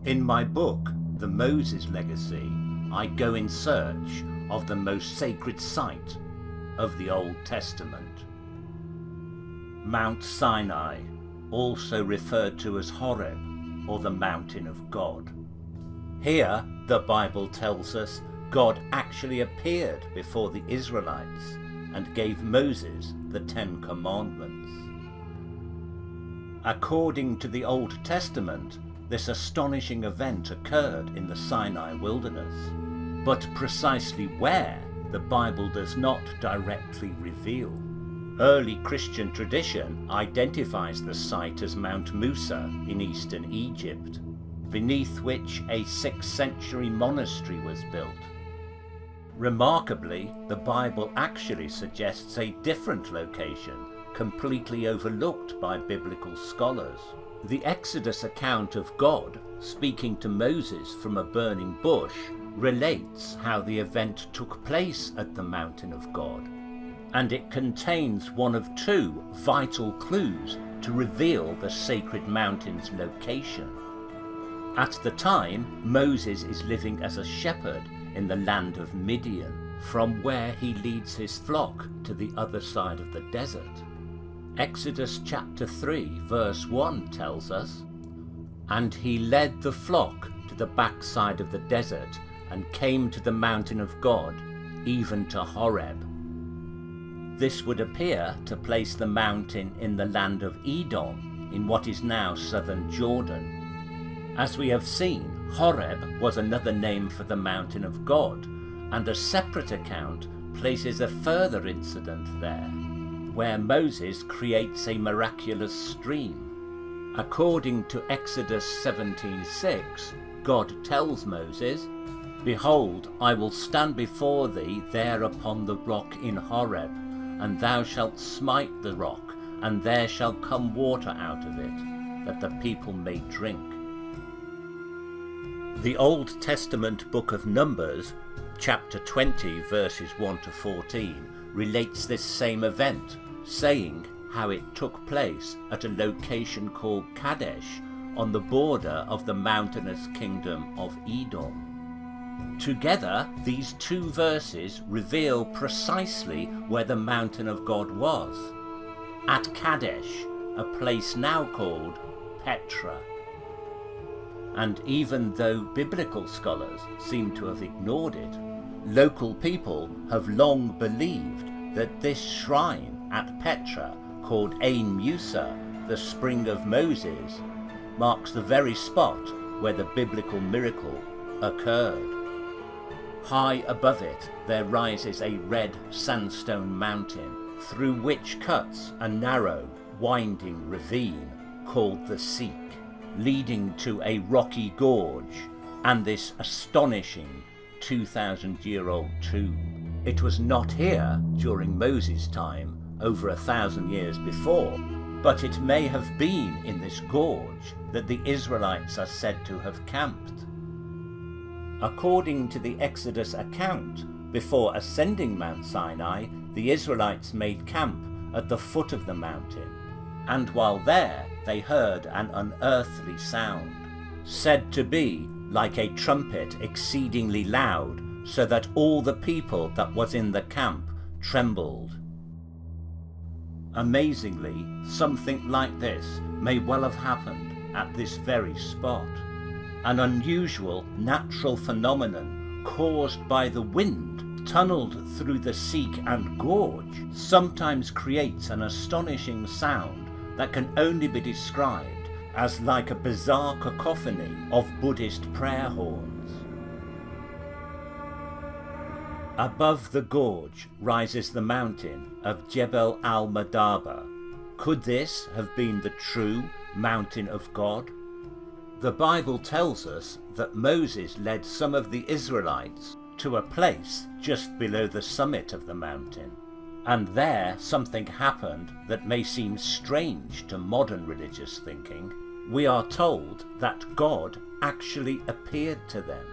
In my book, The Moses Legacy, I go in search of the most sacred site of the Old Testament. Mount Sinai, also referred to as Horeb, or the Mountain of God. Here, the Bible tells us, God actually appeared before the Israelites and gave Moses the 10 Commandments. According to the Old Testament, this astonishing event occurred in the Sinai wilderness, but precisely where the Bible does not directly reveal. Early Christian tradition identifies the site as Mount Musa in eastern Egypt, beneath which a 6th century monastery was built. Remarkably, the Bible actually suggests a different location, completely overlooked by biblical scholars. The Exodus account of God speaking to Moses from a burning bush relates how the event took place at the Mountain of God, and it contains one of 2 vital clues to reveal the sacred mountain's location. At the time, Moses is living as a shepherd in the land of Midian, from where he leads his flock to the other side of the desert. Exodus chapter 3 verse 1 tells us, "And he led the flock to the backside of the desert and came to the mountain of God, even to Horeb." This would appear to place the mountain in the land of Edom, in what is now southern Jordan. As we have seen, Horeb was another name for the mountain of God, and a separate account places a further incident there, where Moses creates a miraculous stream. According to Exodus 17:6, God tells Moses, "Behold, I will stand before thee there upon the rock in Horeb, and thou shalt smite the rock, and there shall come water out of it, that the people may drink." The Old Testament book of Numbers, chapter 20, verses 1 to 14, relates this same event, saying how it took place at a location called Kadesh on the border of the mountainous kingdom of Edom. Together, these 2 verses reveal precisely where the mountain of God was, at Kadesh, a place now called Petra. And even though biblical scholars seem to have ignored it, local people have long believed that this shrine at Petra, called Ain Musa, the spring of Moses, marks the very spot where the biblical miracle occurred. High above it there rises a red sandstone mountain, through which cuts a narrow, winding ravine called the Seek, leading to a rocky gorge and this astonishing 2,000-year-old tomb. It was not here during Moses' time, over 1,000 years before, but it may have been in this gorge that the Israelites are said to have camped. According to the Exodus account, before ascending Mount Sinai, the Israelites made camp at the foot of the mountain, and while there they heard an unearthly sound, said to be like a trumpet exceedingly loud, so that all the people that was in the camp trembled. Amazingly, something like this may well have happened at this very spot. An unusual natural phenomenon caused by the wind tunneled through the Seek and gorge sometimes creates an astonishing sound that can only be described as like a bizarre cacophony of Buddhist prayer horns. Above the gorge rises the mountain of Jebel al-Madaba. Could this have been the true mountain of God? The Bible tells us that Moses led some of the Israelites to a place just below the summit of the mountain, and there something happened that may seem strange to modern religious thinking. We are told that God actually appeared to them.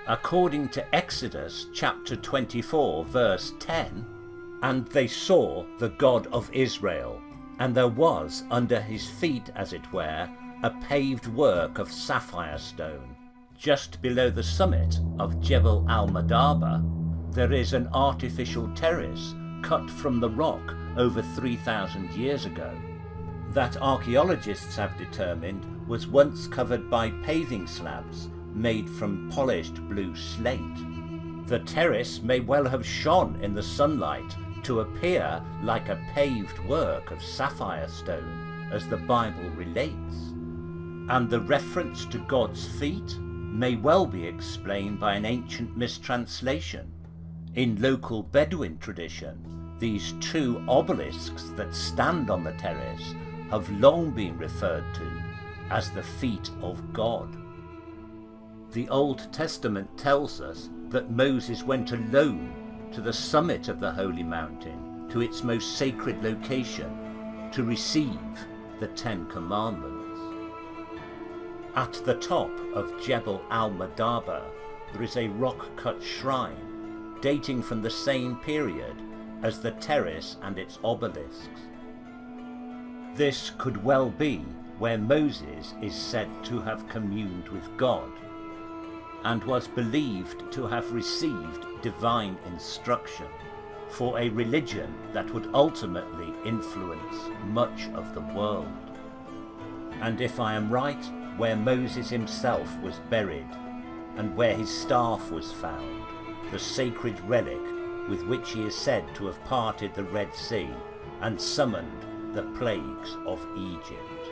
According to Exodus chapter 24 verse 10, "And they saw the God of Israel, and there was under his feet, as it were, a paved work of sapphire stone. Just below the summit of Jebel al-Madaba, there is an artificial terrace cut from the rock over 3,000 years ago, that archaeologists have determined was once covered by paving slabs made from polished blue slate. The terrace may well have shone in the sunlight to appear like a paved work of sapphire stone, as the Bible relates. And the reference to God's feet may well be explained by an ancient mistranslation. In local Bedouin tradition, these two obelisks that stand on the terrace have long been referred to as the feet of God. The Old Testament tells us that Moses went alone to the summit of the holy mountain, to its most sacred location, to receive the Ten Commandments. At the top of Jebel al-Madaba, there is a rock-cut shrine dating from the same period as the terrace and its obelisks. This could well be where Moses is said to have communed with God, and was believed to have received divine instruction for a religion that would ultimately influence much of the world. And if I am right, where Moses himself was buried, and where his staff was found, the sacred relic with which he is said to have parted the Red Sea and summoned the plagues of Egypt.